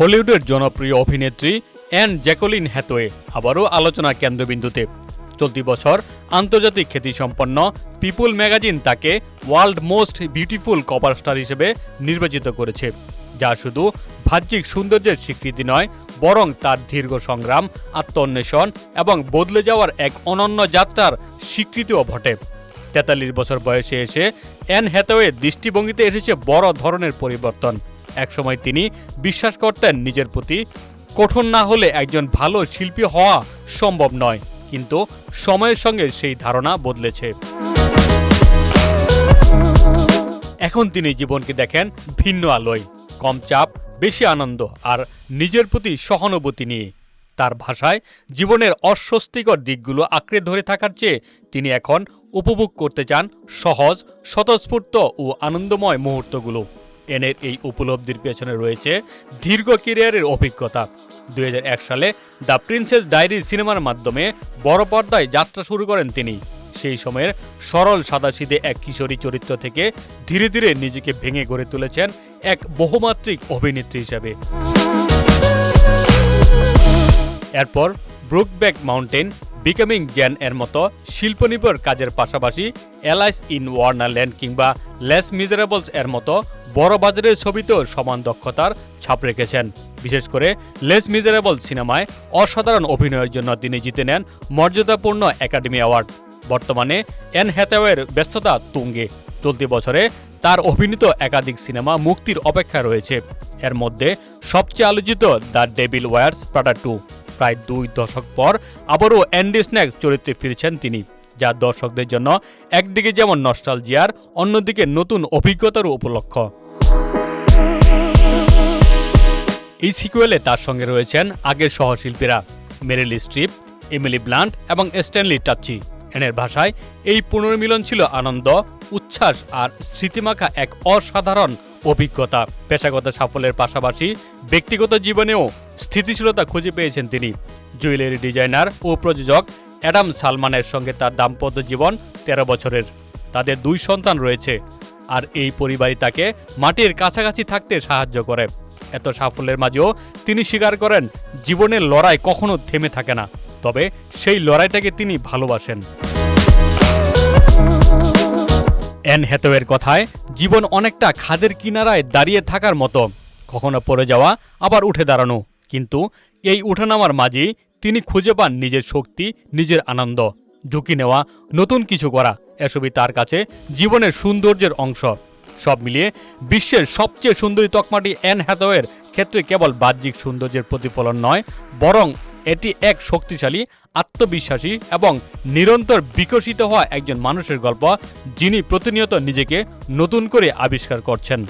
হলিউডের জনপ্রিয় অভিনেত্রী অ্যান জ্যাকলিন হ্যাথওয়ে আবারও আলোচনার কেন্দ্রবিন্দুতে। চলতি বছর আন্তর্জাতিক খ্যাতিসম্পন্ন পিপল ম্যাগাজিন তাকে world most beautiful cover star হিসেবে নির্বাচিত করেছে, যা শুধু বাহ্যিক সৌন্দর্যের স্বীকৃতি নয়, বরং তার দীর্ঘ সংগ্রাম, আত্মঅন্বেষণ এবং বদলে যাওয়ার এক অনন্য যাত্রার স্বীকৃতিও বটে। 43 বছর বয়সে এসে অ্যান হ্যাথওয়ের দৃষ্টিভঙ্গিতে এসেছে বড় ধরনের পরিবর্তন। একসময় তিনি বিশ্বাস করতেন নিজের প্রতি কঠোর না হলে একজন ভালো শিল্পী হওয়া সম্ভব নয়, কিন্তু সময়ের সঙ্গে সেই ধারণা বদলেছে। এখন তিনি জীবনকে দেখেন ভিন্ন আলোয়, কম চাপ, বেশি আনন্দ আর নিজের প্রতি সহানুভূতি নিয়ে। তার ভাষায় জীবনের অস্বস্তিকর দিকগুলো আঁকড়ে ধরে থাকার চেয়ে তিনি এখন উপভোগ করতে চান সহজ, স্বতঃস্ফূর্ত ও আনন্দময় মুহূর্তগুলো। এনের এই উপলব্ধির পেছনে রয়েছে দীর্ঘ ক্যারিয়ারের অভিজ্ঞতা। 2001 সালে দ্য প্রিন্সেস ডায়েরি সিনেমার মাধ্যমে বড় পর্দায় যাত্রা শুরু করেন তিনি। সেই সময়ের সরল সাদাসিধে এক কিশোরী চরিত্র থেকে ধীরে ধীরে নিজেকে ভেঙে গড়ে তুলেছেন এক বহুমাত্রিক অভিনেত্রী হিসেবে। এরপর ব্রুকব্যাক মাউন্টেন, বিকামিং জেন এর মতো শিল্পনির্ভর কাজের পাশাপাশি অ্যালাইস ইন ওয়ান্ডারল্যান্ড কিংবা লেস মিজারেবলস এর মতো বড় বাজারের ছবিতেও সমান দক্ষতার ছাপ রেখেছেন। বিশেষ করে লেস মিজারেবল সিনেমায় অসাধারণ অভিনয়ের জন্য তিনি জিতে নেন মর্যাদাপূর্ণ একাডেমি অ্যাওয়ার্ড। বর্তমানে অ্যান হ্যাথওয়ের ব্যস্ততা তুঙ্গে। চলতি বছরে তার অভিনীত একাধিক সিনেমা মুক্তির অপেক্ষায় রয়েছে। এর মধ্যে সবচেয়ে আলোচিত দ্য ডেভিল ওয়ার্স প্রাডা 2। প্রায় 2 দশক পর আবারও অ্যান্ডি স্ন্যাক্স চরিত্রে ফিরেছেন তিনি, যা দর্শকদের জন্য একদিকে যেমন নস্টালজিয়ার, অন্যদিকে নতুন অভিজ্ঞতারও উপলক্ষ। এই সিকুয়েলে তার সঙ্গে রয়েছেন আগের সহশিল্পীরা মেরিল স্ট্রিপ, এমিলি ব্লান্ট এবং স্ট্যানলি টাচি। এনের ভাষায় এই পুনর্মিলন ছিল আনন্দ, উচ্ছ্বাস আর স্মৃতিমাখা এক অসাধারণ অভিজ্ঞতা। পেশাগত সাফল্যের পাশাপাশি ব্যক্তিগত জীবনেও স্থিতিশীলতা খুঁজে পেয়েছেন তিনি। জুয়েলারি ডিজাইনার ও প্রযোজক অ্যাডাম সালমানের সঙ্গে তার দাম্পত্য জীবন 13 বছরের। তাদের 2 সন্তান রয়েছে, আর এই পরিবারই তাকে মাটির কাছাকাছি থাকতে সাহায্য করে। এত সাফল্যের মাঝেও তিনি স্বীকার করেন জীবনের লড়াই কখনো থেমে থাকে না, তবে সেই লড়াইটাকে তিনি ভালোবাসেন। অ্যান হ্যাথওয়ের কথায়, জীবন অনেকটা খাদের কিনারায় দাঁড়িয়ে থাকার মতো, কখনো পড়ে যাওয়া আবার উঠে দাঁড়ানো, কিন্তু এই উঠানামার মাঝেই তিনি খুঁজে পান নিজের শক্তি, নিজের আনন্দ, ঝুঁকি নেওয়া, নতুন কিছু করা। এসবই তার কাছে জীবনের সৌন্দর্যের অংশ। সব মিলিয়ে বিশ্বের সবচেয়ে সুন্দরী তকমাটি অ্যান হ্যাথওয়ের ক্ষেত্রে কেবল বাহ্যিক সৌন্দর্যের প্রতিফলন নয়, বরং এটি এক শক্তিশালী, আত্মবিশ্বাসী এবং নিরন্তর বিকশিত হওয়া একজন মানুষের গল্প, যিনি প্রতিনিয়ত নিজেকে নতুন করে আবিষ্কার করছেন।